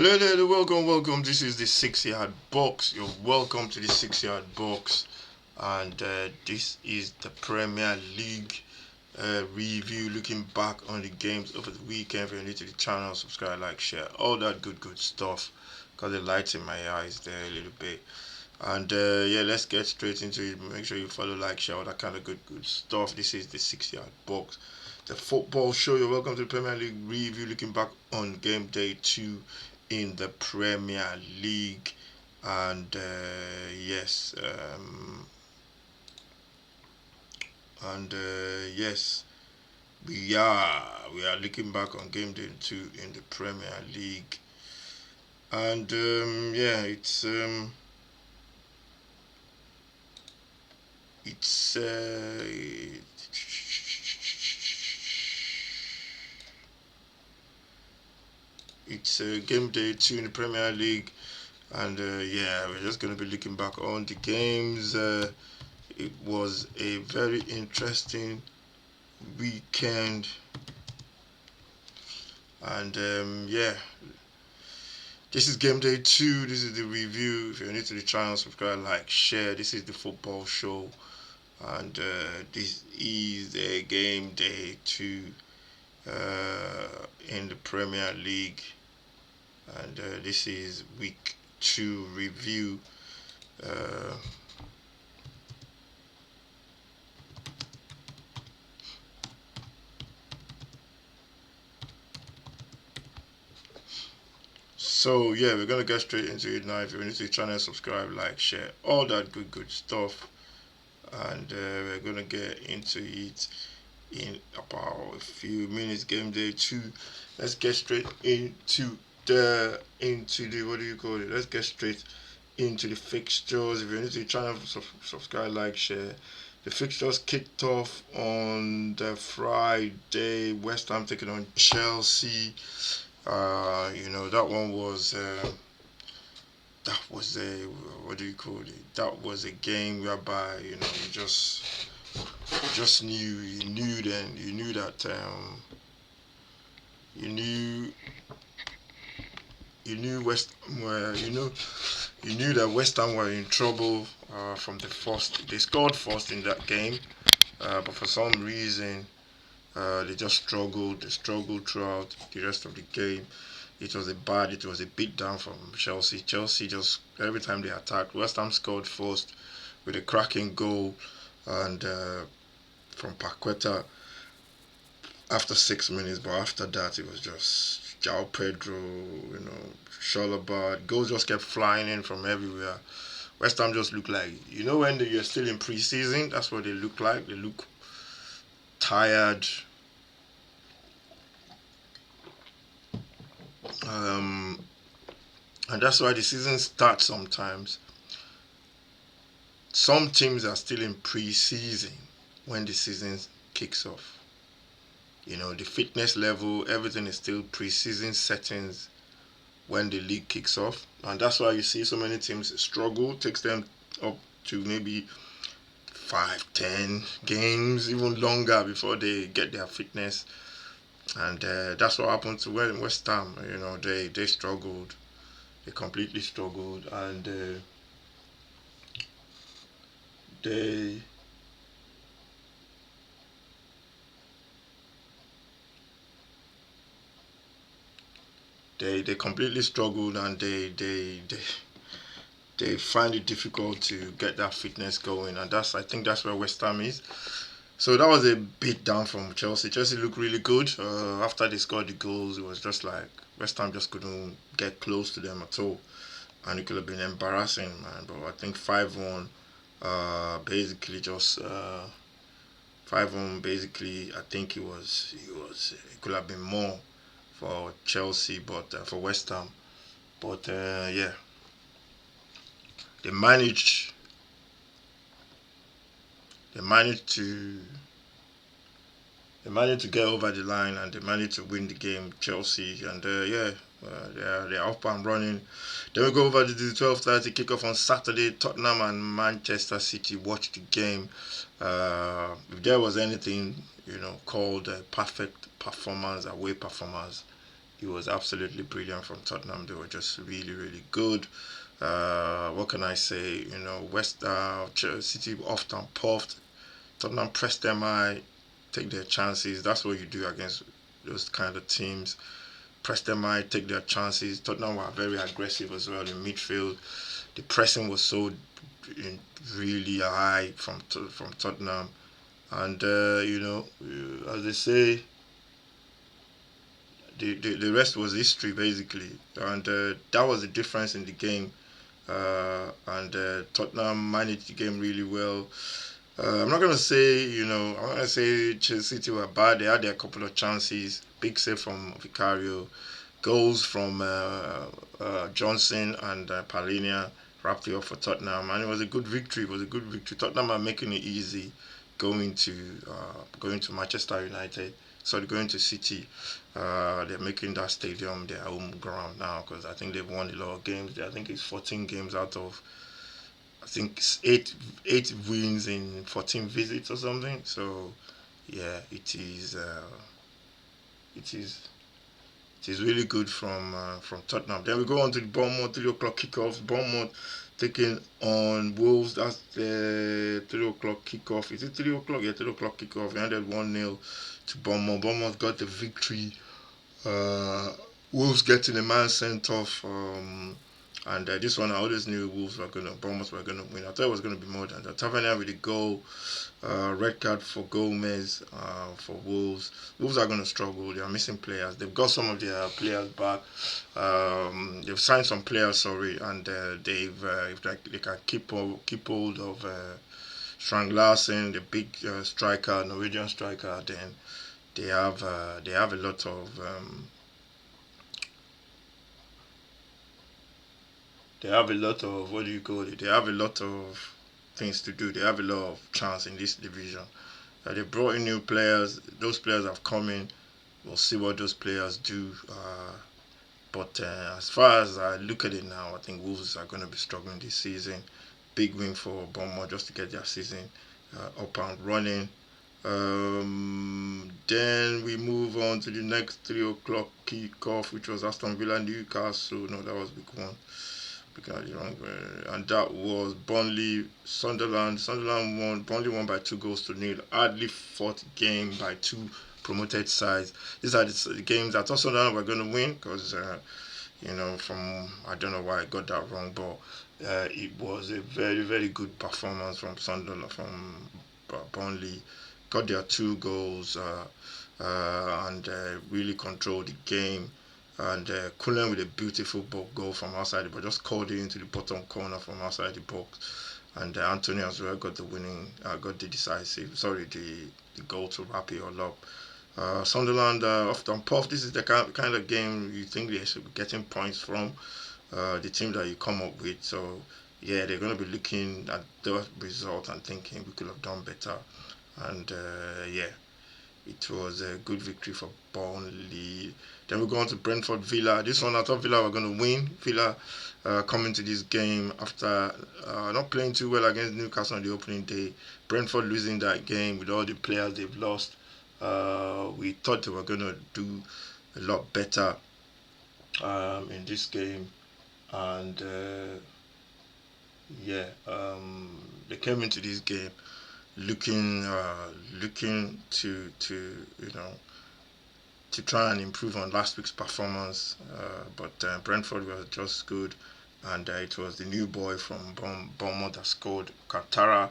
Hello, welcome. This is the 6 yard box. You're welcome to the 6 yard box, and this is the Premier League review. Looking back on the games over the weekend. If you're new to the channel, subscribe, like, share, all that good stuff. Got the lights in my eyes there a little bit, and yeah, let's get straight into it. Make sure you follow, like, share, all that kind of good stuff. This is the 6 yard box, the football show. You're welcome to the Premier League review. Looking back on game day 2 in the Premier League, and yes, yes, we are looking back on game day 2 in the Premier League, and yeah, it's it's game day 2 in the Premier League, and yeah, we're just gonna be looking back on the games. It was a very interesting weekend, and yeah, this is game day 2. This is the review. If you're new to the channel, subscribe, like, share. This is the football show, and this is a game day 2 in the Premier League, and this is week 2 review. uh, So yeah, we're gonna get straight into it now. If you're new to the channel, subscribe, like, share, all that good stuff, and we're gonna get into it in about a few minutes. Game day 2. Let's get straight into the what do you call it? Let's get straight into the fixtures. If you're new to the channel, subscribe, like, share. The fixtures kicked off on the Friday. West Ham taking on Chelsea. That one was that was a what do you call it? That was a game whereby you just knew that you knew you knew West were you knew that West Ham were in trouble from the first. They scored first in that game, but for some reason they just struggled. They struggled throughout the rest of the game. It was a beat down from Chelsea. Chelsea just every time they attacked, West Ham scored first with a cracking goal, and from Paqueta after 6 minutes. But after that, it was just João Pedro, Shalabad. Goals just kept flying in from everywhere. West Ham just looked like, when you're still in pre-season, that's what they look like. They look tired. Um, and that's why the season starts sometimes. Some teams are still in pre-season when the season kicks off. The fitness level, everything is still pre-season settings when the league kicks off, and that's why you see so many teams struggle. It takes them up to maybe 5, 10 games, even longer before they get their fitness, and that's what happened to West Ham. They struggled. They completely struggled, and they they completely struggled, and they find it difficult to get that fitness going, and I think that's where West Ham is. So that was a beat down from Chelsea. Chelsea looked really good. After they scored the goals, it was just like West Ham just couldn't get close to them at all, and it could have been embarrassing, man. But I think 5-1, basically just 5-1. Basically, I think it could have been more for Chelsea, but for West Ham. But yeah, they managed they managed to they managed to get over the line, and they managed to win the game, Chelsea. And yeah, they're up and running. Then we go over to the 12:30 kickoff on Saturday. Tottenham and Manchester City. Watch the game. If there was anything called a perfect performance, away performance, It was absolutely brilliant from Tottenham. They were just really, really good. What can I say? West City often puffed. Tottenham pressed them high, take their chances. That's what you do against those kind of teams. Press them high, take their chances. Tottenham were very aggressive as well in midfield. The pressing was so really high from Tottenham, and as they say, the rest was history basically, and that was the difference in the game. And Tottenham managed the game really well. I'm not gonna say, I'm not gonna say Chelsea City were bad. They had their couple of chances. Big save from Vicario, goals from Johnson and Palinia wrapped it up for Tottenham, and it was a good victory. It was a good victory. Tottenham are making it easy going to Manchester United. Sorry, going to City. They're making that stadium their home ground now because I think they've won a lot of games. I think it's 14 games out of I think it's eight wins in 14 visits or something. So yeah, it is it is really good from Tottenham. Then we go on to the Bournemouth 3 o'clock kickoff. Bournemouth taking on Wolves. That's the 3 o'clock kickoff. Is it 3 o'clock? Yeah, 3 o'clock kickoff. We ended 1-0 to Bournemouth. Bournemouth got the victory. Uh, Wolves getting a man sent off. And this one, I always knew Bournemouth were gonna win. I thought it was gonna be more than that. Tavernier with the goal, red card for Gomez for Wolves. Wolves are gonna struggle. They are missing players. They've got some of their players back. They've signed some players, sorry, and if they can keep hold of Strang Larsen, the big striker, Norwegian striker, then they have a lot of they have a lot of what do you call it? They have a lot of things to do. They have a lot of chance in this division. They brought in new players. Those players have come in. We'll see what those players do. But as far as I look at it now, I think Wolves are going to be struggling this season. Big win for Bournemouth just to get their season up and running. Then we move on to the next 3 o'clock kickoff, which was Aston Villa Newcastle. No, that was week one. And that was Burnley Sunderland. Sunderland won. Burnley won by 2 goals to nil. Hardly fought game by two promoted sides. These are the games I thought Sunderland were going to win because from I don't know why I got that wrong, but it was a very very good performance from Sunderland from Burnley. Got their 2 goals and really controlled the game. And Cullen with a beautiful goal from outside the box, just called it into the bottom corner from outside the box. And Anthony as well got the got the decisive, sorry, the goal to wrap it all up. Sunderland often puff. This is the kind of game you think they should be getting points from the team that you come up with. So yeah, they're going to be looking at the result and thinking we could have done better. And yeah, it was a good victory for Burnley. Then we go on to Brentford Villa. This one I thought Villa were going to win. Villa coming to this game after not playing too well against Newcastle on the opening day. Brentford losing that game with all the players they've lost. We thought they were going to do a lot better in this game. And yeah, they came into this game looking to try and improve on last week's performance, but Brentford was just good, and it was the new boy from Bournemouth that scored, Katara,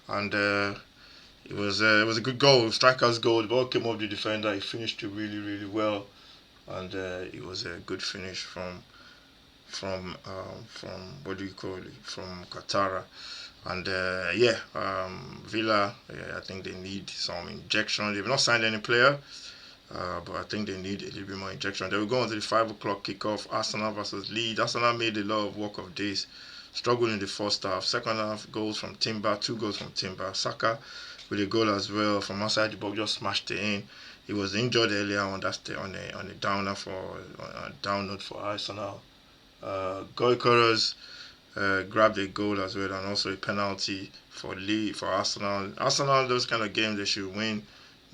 and it was a good goal, striker's goal. The ball came off the defender. He finished it really really well, and it was a good finish from what do you call it, from Katara. And yeah, Villa, I think they need some injection. They've not signed any player, but I think they need a little bit more injection. They will go on to the 5 o'clock kickoff. Arsenal versus Leeds. Arsenal made a lot of work of this. Struggled in the first half. Second half, goals from Timber. 2 goals from Timber. Saka with a goal as well from outside the box, just smashed it in. He was injured earlier on. That's on a downer for a down note for Arsenal. Goykoros grabbed a goal as well, and also a penalty for Arsenal. Arsenal, those kind of games they should win.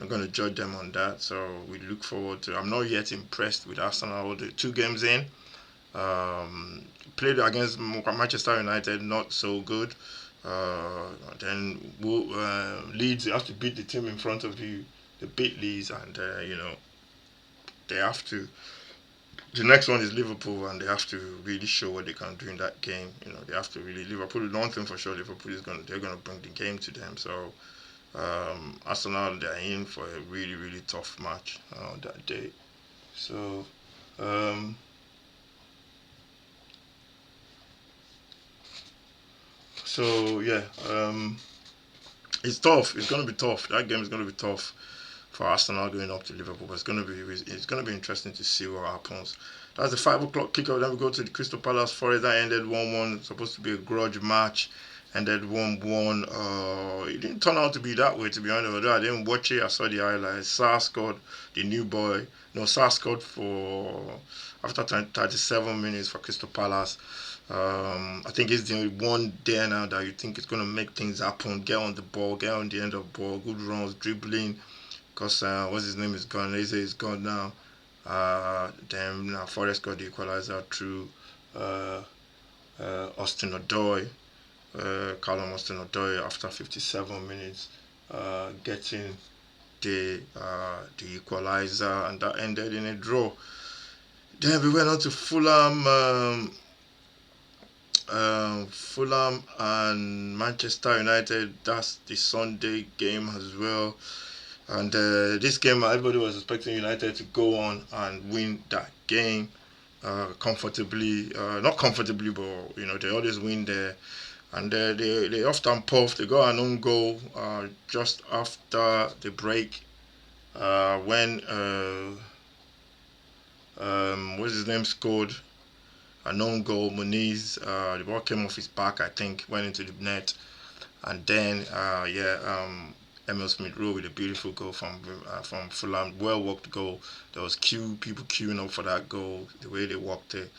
not going to judge them on that. So we look forward to. I'm not yet impressed with Arsenal. The 2 games in, um, played against Manchester United, not so good. Then Leeds, you have to beat the team in front of you. They beat Leeds, and they have to. The next one is Liverpool, and they have to really show what they can do in that game. They have to really. Liverpool, one thing for sure, Liverpool they're gonna bring the game to them. So Arsenal, they're in for a really really tough match that day. So. Um, so yeah, it's tough. It's gonna be tough. That game is gonna be tough for Arsenal going up to Liverpool. But it's gonna be interesting to see what happens. That's the 5 o'clock kickoff. Then we go to the Crystal Palace Forest. That ended 1-1. Supposed to be a grudge match. Ended 1-1. It didn't turn out to be that way, to be honest. Although I didn't watch it, I saw the highlights. Sarr scored, the new boy. No, Sarr scored for after 37 minutes for Crystal Palace. I think it's the one there now that you think it's going to make things happen. Get on the ball, get on the end of the ball, good runs, dribbling. Because what's his name is gone. Eze is gone now. Then Forest got the equalizer through uh, Austin Odoi, Callum Austin Odoi after 57 minutes, getting the equalizer, and that ended in a draw. Then we went on to Fulham. Fulham and Manchester United. That's the Sunday game as well. And this game, everybody was expecting United to go on and win that game comfortably. Not comfortably, but they always win there. And they often puff. They got an own goal just after the break when what's his name scored an own goal. Muniz, the ball came off his back, I think, went into the net, and then Emil Smith Rowe with a beautiful goal from Fulham, well worked goal. There was people queuing up for that goal, the way they walked it,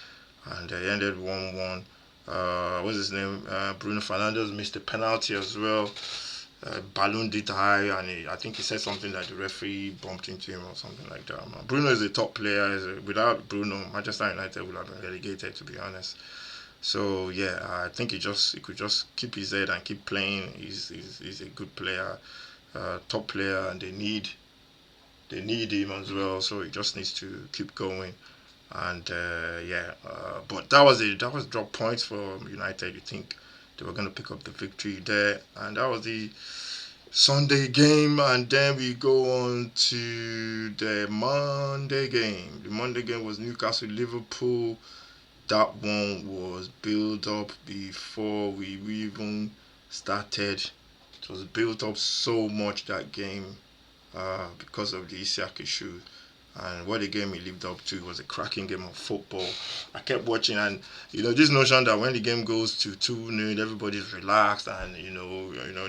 and they ended 1-1. What's his name? Bruno Fernandes missed a penalty as well. Ballooned it high, and I think he said something that the referee bumped into him or something like that. Bruno is a top player. Without Bruno, Manchester United would have been relegated, to be honest. So yeah, I think he could just keep his head and keep playing. He's a good player, top player, and they need him as well. So he just needs to keep going. And but that was drop points for United. You think they were going to pick up the victory there, and that was the Sunday game. And then we go on to the Monday game. The Monday game was Newcastle Liverpool. That one was built up before we even started. It was built up so much, that game, because of the Isiaq issue. And what the game he lived up to was a cracking game of football. I kept watching, and this notion that when the game goes to 2-0, everybody's relaxed, and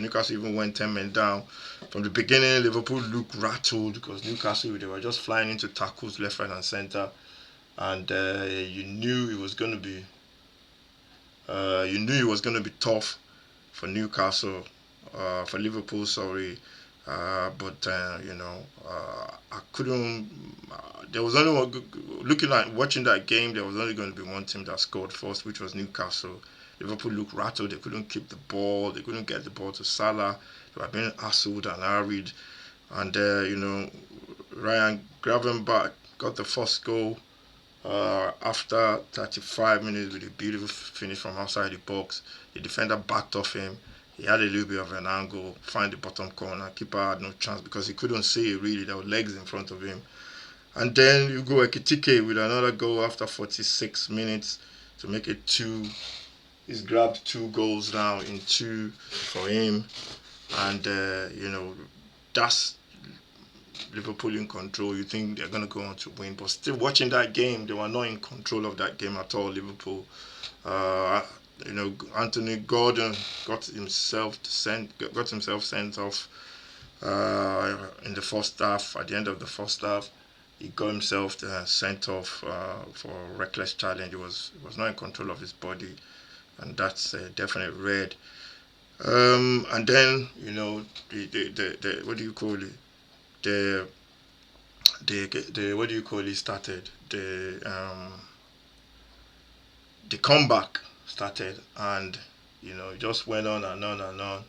Newcastle even went 10 men down. From the beginning, Liverpool looked rattled because Newcastle, they were just flying into tackles left, right, and centre, and you knew it was going to be tough for Newcastle, for Liverpool, sorry. But I couldn't. There was only one. Looking at watching that game, there was only going to be one team that scored first, which was Newcastle. Liverpool looked rattled. They couldn't keep the ball. They couldn't get the ball to Salah. They were being hassled and harried. And Ryan Gravenberch got the first goal after 35 minutes with a beautiful finish from outside the box. The defender backed off him. He had a little bit of an angle, find the bottom corner. Keeper had no chance because he couldn't see it really. There were legs in front of him. And then you go Ekitike with another goal after 46 minutes to make it 2. He's grabbed 2 goals now in 2 for him. And, that's Liverpool in control. You think they're going to go on to win. But still watching that game, they were not in control of that game at all, Liverpool. Anthony Gordon got himself sent off in the first half. At the end of the first half, he got himself sent off for a reckless challenge. He was not in control of his body, and that's a definite red. And then the what do you call it? the the what do you call it started, the comeback started, and it just went on and on and on,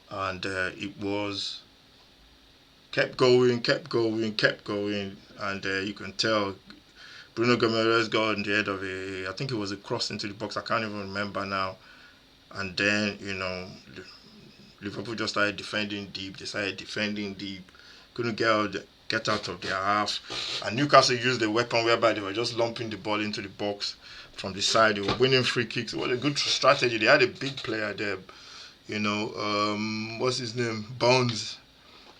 and it was kept going, kept going, kept going, and you can tell Bruno Gomes got on the head of I think it was a cross into the box. I can't even remember now. And then Liverpool just started defending deep. They started defending deep. Couldn't get out of their half. And Newcastle used a weapon whereby they were just lumping the ball into the box from the side. They were winning free kicks. It was a good strategy. They had a big player there. What's his name? Bones.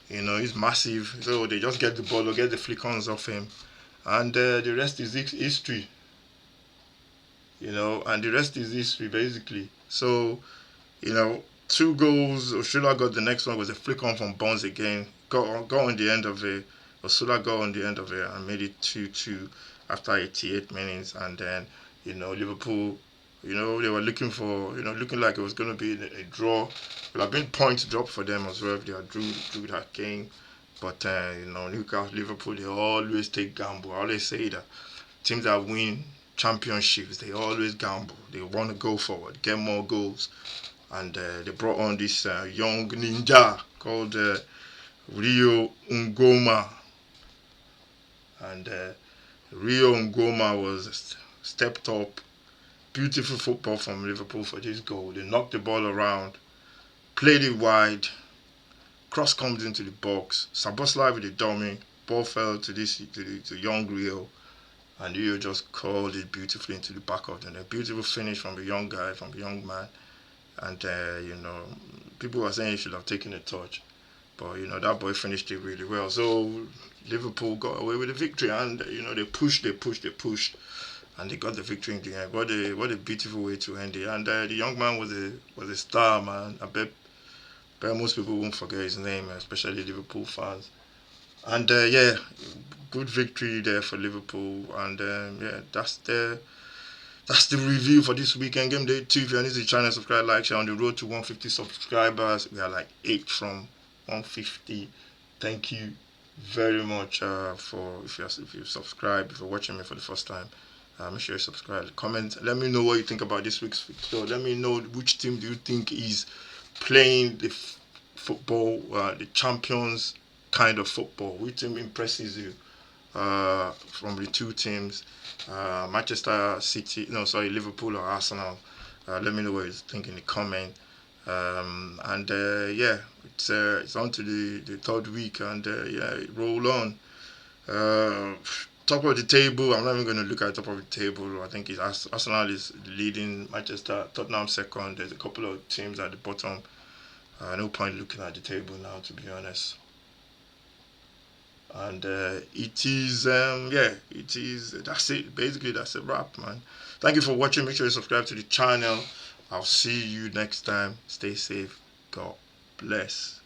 He's massive. So they just get the ball or get the flick-ons off him. And the rest is history. And the rest is history, basically. So, 2 goals. Osula got the next one, was a flick on from Bonds again. Got on the end of it. Osula got on the end of it and made it 2-2 after 88 minutes. And then, Liverpool, they were looking like it was going to be a draw. There have been points dropped for them as well if they had drew that game. But, Newcastle, Liverpool, they always take gamble. I always say that teams that win championships, they always gamble. They want to go forward, get more goals. And they brought on this young ninja called Rio Ngoma. And Rio Ngoma was stepped up. Beautiful football from Liverpool for this goal. They knocked the ball around, played it wide, cross comes into the box, Szoboszlai with the dummy, ball fell to young Rio, and Rio just called it beautifully into the back of the net. Beautiful finish from the young guy, from the young man. And people were saying he should have taken a touch, but that boy finished it really well. So Liverpool got away with the victory, and they pushed, and they got the victory in the end. What a beautiful way to end it. And the young man was a star, man. I bet most people won't forget his name, especially Liverpool fans. And good victory there for Liverpool. And that's the review for this weekend game day 2. If you're new to the channel, subscribe, like, share. On the road to 150 subscribers. We are like 8 from 150. Thank you very much for if you subscribe, if you're watching me for the first time. Make sure you subscribe, comment. Let me know what you think about this week's fixture. Let me know which team do you think is playing the football, the champions kind of football. Which team impresses you from the 2 teams? Manchester City, Liverpool or Arsenal. Let me know what you think in the comment. It's on to the 3rd week, and roll on. Top of the table, I'm not even going to look at top of the table. I think Arsenal is leading, Tottenham second. There's a couple of teams at the bottom. No point looking at the table now, to be honest. And it is that's it. Basically, that's a wrap, man. Thank you for watching. Make sure you subscribe to the channel. I'll see you next time. Stay safe. God bless.